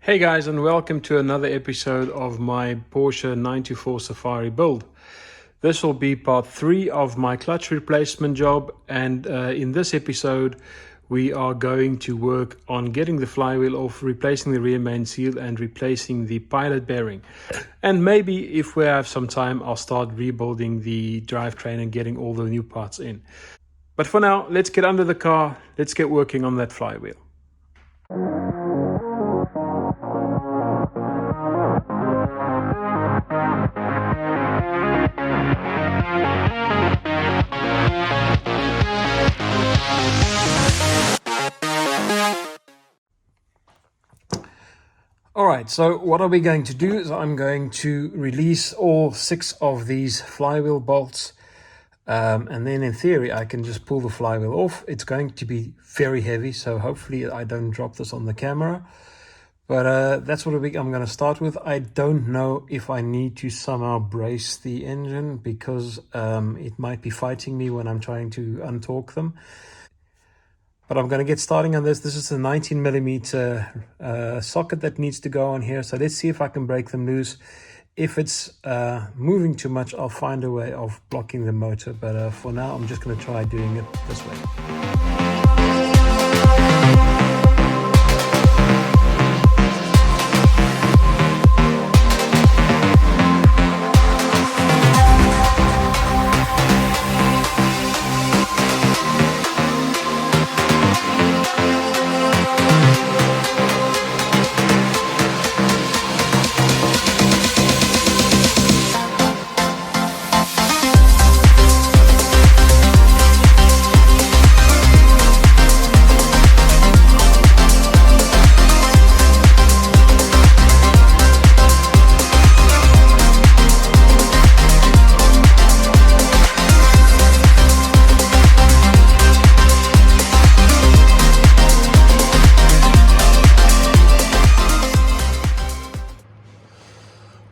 Hey guys, and welcome to another episode of my Porsche 924 Safari build. This will be part 3 of my clutch replacement job, and in this episode we are going to work on getting the flywheel off, replacing the rear main seal and replacing the pilot bearing. And maybe if we have some time, I'll start rebuilding the drivetrain and getting all the new parts in. But for now, let's get under the car, let's get working on that flywheel. Alright, so what are we going to do is I'm going to release all 6 of these flywheel bolts, and then in theory I can just pull the flywheel off. It's going to be very heavy, so hopefully I don't drop this on the camera, but that's what I'm going to start with. I don't know if I need to somehow brace the engine because it might be fighting me when I'm trying to untorque them. But I'm going to get starting on this. This is a 19mm socket that needs to go on here. So let's see if I can break them loose. If it's moving too much, I'll find a way of blocking the motor. But for now, I'm just going to try doing it this way.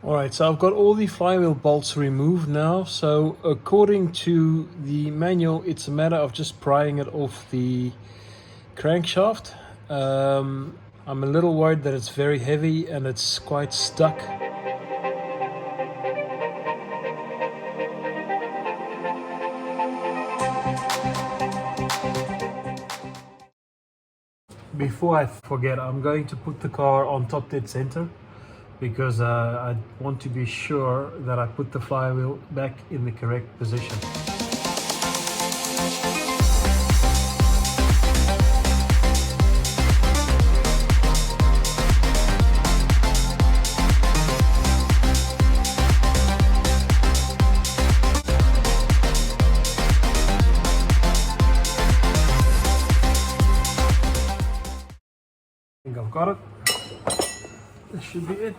Alright, so I've got all the flywheel bolts removed now. So according to the manual, it's a matter of just prying it off the crankshaft. I'm a little worried that it's very heavy and it's quite stuck. Before I forget, I'm going to put the car on top dead center, because I want to be sure that I put the flywheel back in the correct position. I think I've got it. This should be it.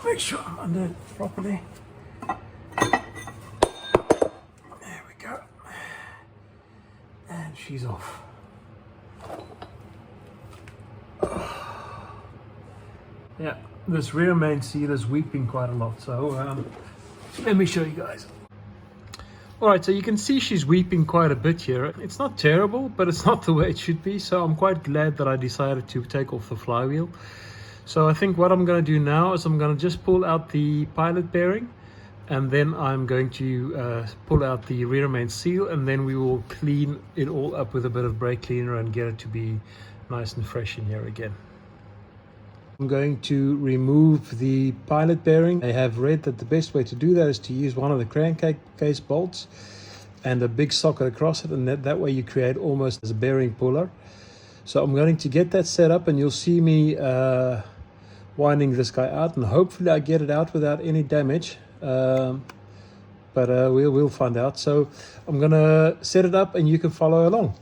Make sure I'm under it properly. There we go. And she's off. Yeah, this rear main seal is weeping quite a lot, so let me show you guys. Alright, so you can see she's weeping quite a bit here. It's not terrible, but it's not the way it should be, so I'm quite glad that I decided to take off the flywheel. So I think what I'm going to do now is I'm going to just pull out the pilot bearing, and then I'm going to pull out the rear main seal, and then we will clean it all up with a bit of brake cleaner and get it to be nice and fresh in here again. I'm going to remove the pilot bearing. I have read that the best way to do that is to use one of the crankcase bolts and a big socket across it, and that way you create almost as a bearing puller. So I'm going to get that set up, and you'll see me winding this guy out, and hopefully I get it out without any damage, but we'll find out. So I'm gonna set it up and you can follow along.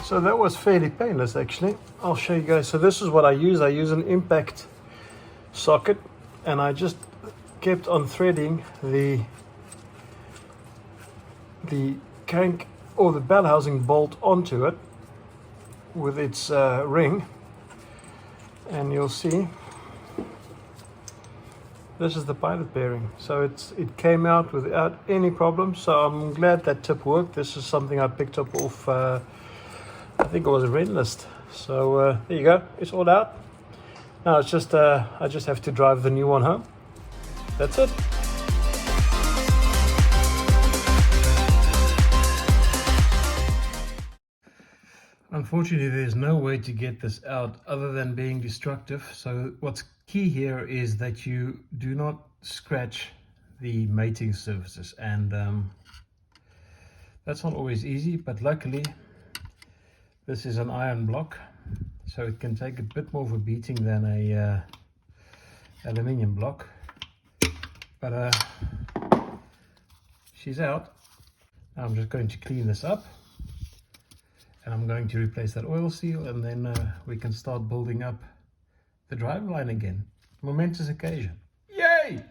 So that was fairly painless actually. I'll show you guys. So this is what I use. I use an impact socket, and I just kept on threading the crank or the bell housing bolt onto it with its ring, and you'll see this is the pilot bearing. So it came out without any problem, so I'm glad that tip worked. This is something I picked up off I think it was a rent list. So there you go, it's all out. Now it's just I just have to drive the new one home. That's it. Unfortunately, there's no way to get this out other than being destructive. So what's key here is that you do not scratch the mating surfaces, and that's not always easy, but luckily this is an iron block, so it can take a bit more of a beating than a aluminium block. But she's out. Now I'm just going to clean this up, and I'm going to replace that oil seal, and then we can start building up the driveline again. Momentous occasion. Yay!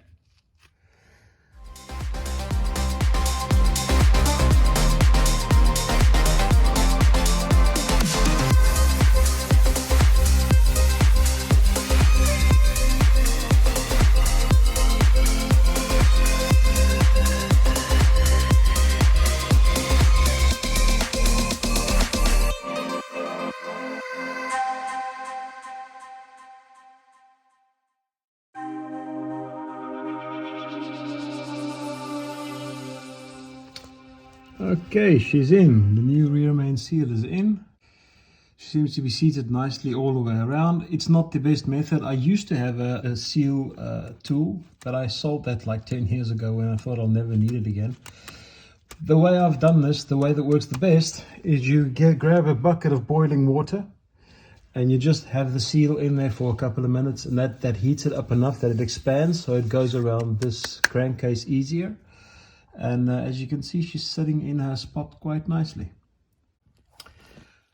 Okay, she's in. The new rear main seal is in. She seems to be seated nicely all the way around. It's not the best method. I used to have a seal tool, but I sold that like 10 years ago when I thought I'll never need it again. The way I've done this, the way that works the best, is you grab a bucket of boiling water and you just have the seal in there for a couple of minutes, and that heats it up enough that it expands, so it goes around this crankcase easier. And as you can see, she's sitting in her spot quite nicely.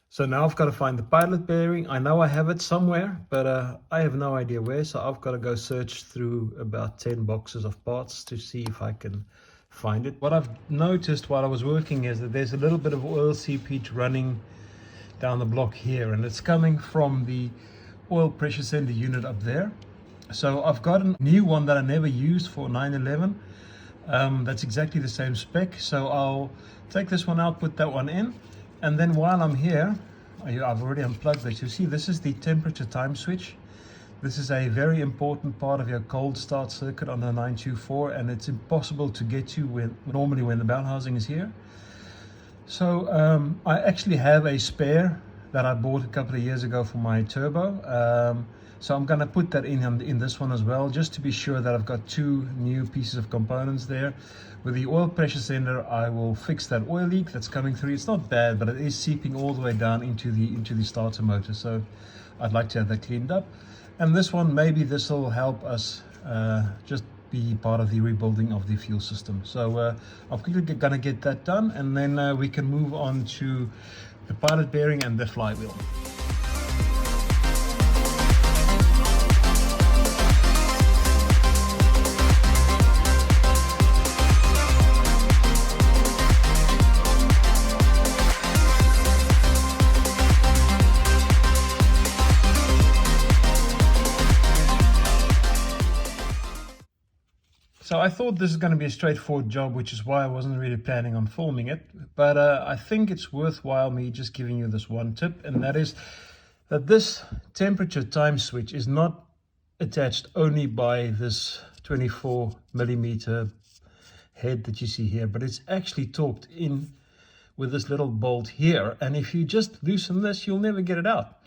So now I've got to find the pilot bearing. I know I have it somewhere, but I have no idea where. So I've got to go search through about 10 boxes of parts to see if I can find it. What I've noticed while I was working is that there's a little bit of oil seepage running down the block here, and it's coming from the oil pressure sender unit up there. So I've got a new one that I never used for 911. That's exactly the same spec, so I'll take this one out, put that one in, and then while I'm here, I've already unplugged this. You see, this is the temperature time switch. This is a very important part of your cold start circuit on the 924, and it's impossible to get to normally when the bell housing is here. So I actually have a spare that I bought a couple of years ago for my turbo. So I'm going to put that in this one as well, just to be sure that I've got two new pieces of components there. With the oil pressure sender, I will fix that oil leak that's coming through. It's not bad, but it is seeping all the way down into the starter motor. So I'd like to have that cleaned up. And this one, maybe this will help us just be part of the rebuilding of the fuel system. So I'm quickly going to get that done, and then we can move on to the pilot bearing and the flywheel. So I thought this is going to be a straightforward job, which is why I wasn't really planning on filming it. But I think it's worthwhile me just giving you this one tip, and that is that this temperature time switch is not attached only by this 24 millimeter head that you see here, but it's actually torqued in with this little bolt here. And if you just loosen this, you'll never get it out.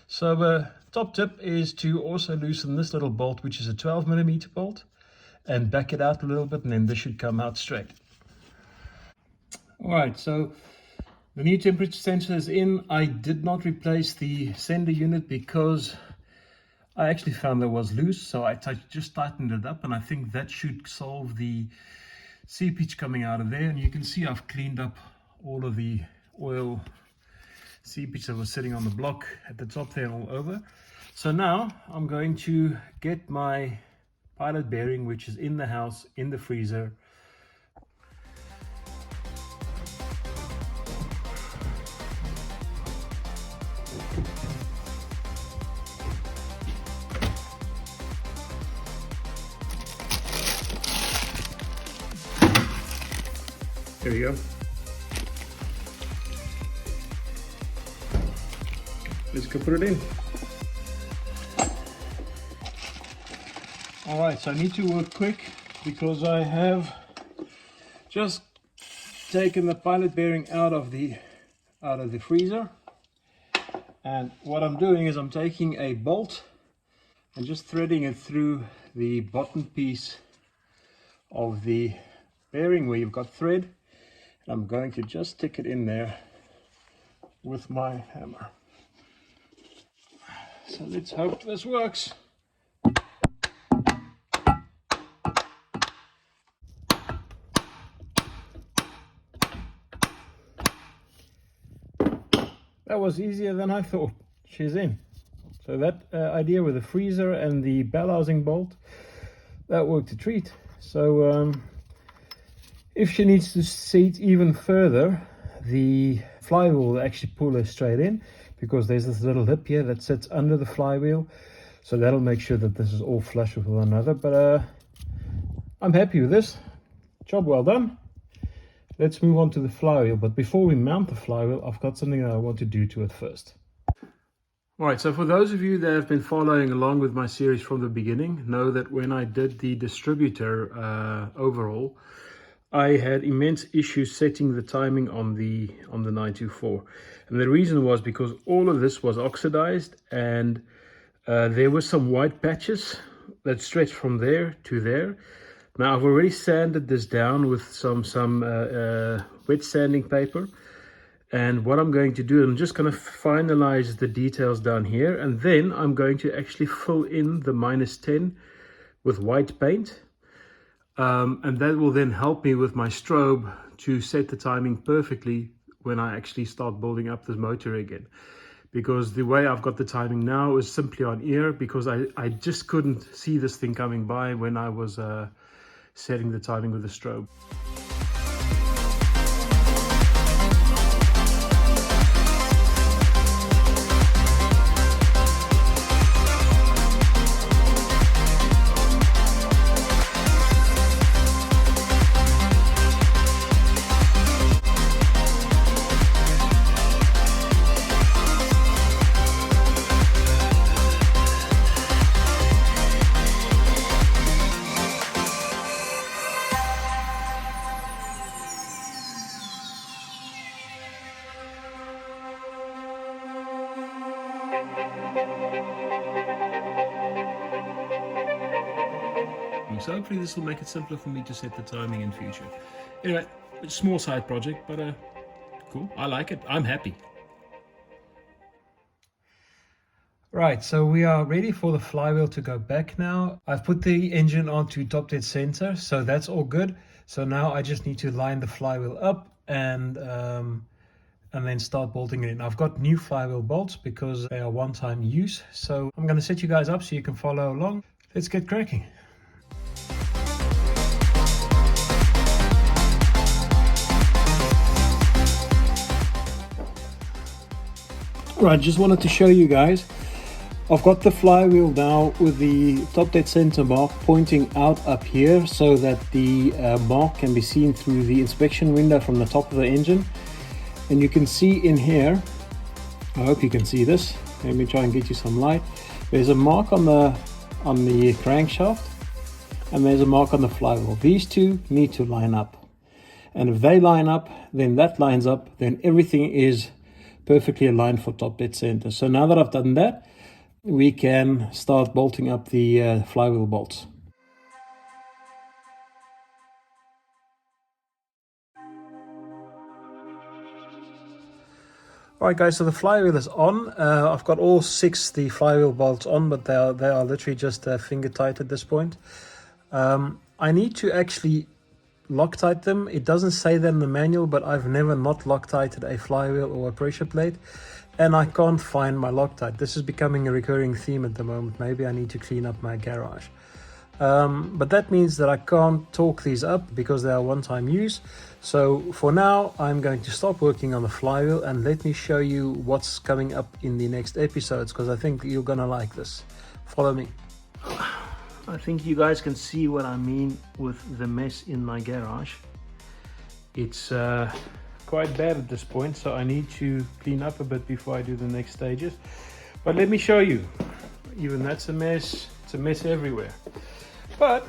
So top tip is to also loosen this little bolt, which is a 12 millimeter bolt, and back it out a little bit, and then this should come out straight. All right, so the new temperature sensor is in. I did not replace the sender unit because I actually found that was loose, so I just tightened it up, and I think that should solve the seepage coming out of there. And you can see I've cleaned up all of the oil seepage that was sitting on the block at the top there all over. So now I'm going to get my pilot bearing, which is in the house, in the freezer. There we go. Let's go put it in. All right, so I need to work quick because I have just taken the pilot bearing out of the freezer. And what I'm doing is I'm taking a bolt and just threading it through the bottom piece of the bearing where you've got thread. And I'm going to just stick it in there with my hammer. So let's hope this works. That was easier than I thought. She's in. So that idea with the freezer and the bell housing bolt, that worked a treat. So if she needs to seat even further, the flywheel will actually pull her straight in, because there's this little lip here that sits under the flywheel. So that'll make sure that this is all flush with one another. But I'm happy with this. Job well done. Let's move on to the flywheel. But before we mount the flywheel, I've got something that I want to do to it first. All right, so for those of you that have been following along with my series from the beginning, know that when I did the distributor overhaul, I had immense issues setting the timing on the 924. And the reason was because all of this was oxidized, and there were some white patches that stretched from there to there. Now I've already sanded this down with some wet sanding paper, and what I'm going to do, I'm just going to finalize the details down here, and then I'm going to actually fill in the -10 with white paint, and that will then help me with my strobe to set the timing perfectly when I actually start building up this motor again. Because the way I've got the timing now is simply on ear, because I just couldn't see this thing coming by when I was setting the timing with the strobe. So hopefully this will make it simpler for me to set the timing in future. Anyway, it's a small side project, but cool. I like it. I'm happy. Right, so we are ready for the flywheel to go back now. I've put the engine onto top dead center, so that's all good. So now I just need to line the flywheel up and then start bolting it in. I've got new flywheel bolts because they are one-time use. So I'm going to set you guys up so you can follow along. Let's get cracking. Right, just wanted to show you guys. I've got the flywheel now with the top dead center mark pointing out up here so that the mark can be seen through the inspection window from the top of the engine. And you can see in here, I hope you can see this. Let me try and get you some light. There's a mark on the crankshaft, and there's a mark on the flywheel. These two need to line up. And if they line up, then that lines up, then everything is perfectly aligned for top dead center. So now that I've done that, we can start bolting up the flywheel bolts. Alright guys, so the flywheel is on. I've got all 6 the flywheel bolts on, but they are literally just finger tight at this point. I need to actually Loctite them. It doesn't say that in the manual, but I've never not Loctited a flywheel or a pressure plate, and I can't find my Loctite. This is becoming a recurring theme at the moment. Maybe I need to clean up my garage. But that means that I can't torque these up because they are one-time use. So for now, I'm going to stop working on the flywheel, and let me show you what's coming up in the next episodes, because I think you're gonna like this. Follow me. I think you guys can see what I mean with the mess in my garage. It's quite bad at this point, so I need to clean up a bit before I do the next stages. But let me show you. Even that's a mess. It's a mess everywhere. But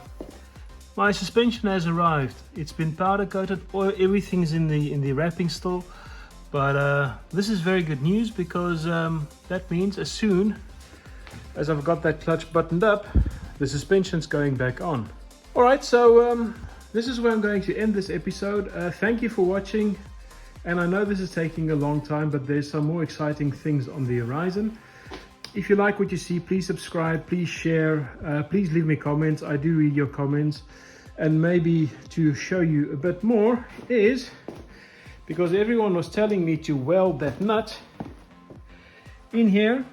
my suspension has arrived. It's been powder coated. Everything's in the wrapping still. But this is very good news, because that means as soon as I've got that clutch buttoned up, the suspension's going back on. All right, so this is where I'm going to end this episode. Thank you for watching. And I know this is taking a long time, but there's some more exciting things on the horizon. If you like what you see, please subscribe, please share, please leave me comments. I do read your comments. And maybe to show you a bit more is, because everyone was telling me to weld that nut, in here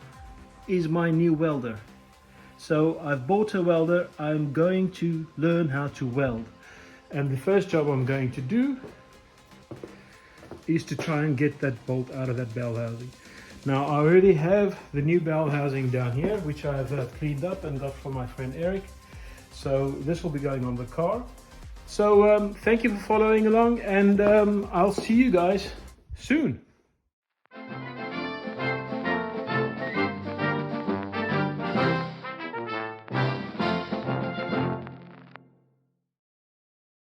is my new welder. So I've bought a welder. I'm going to learn how to weld. And the first job I'm going to do is to try and get that bolt out of that bell housing. Now I already have the new bell housing down here, which I've cleaned up and got from my friend Eric. So this will be going on the car. So thank you for following along, and I'll see you guys soon.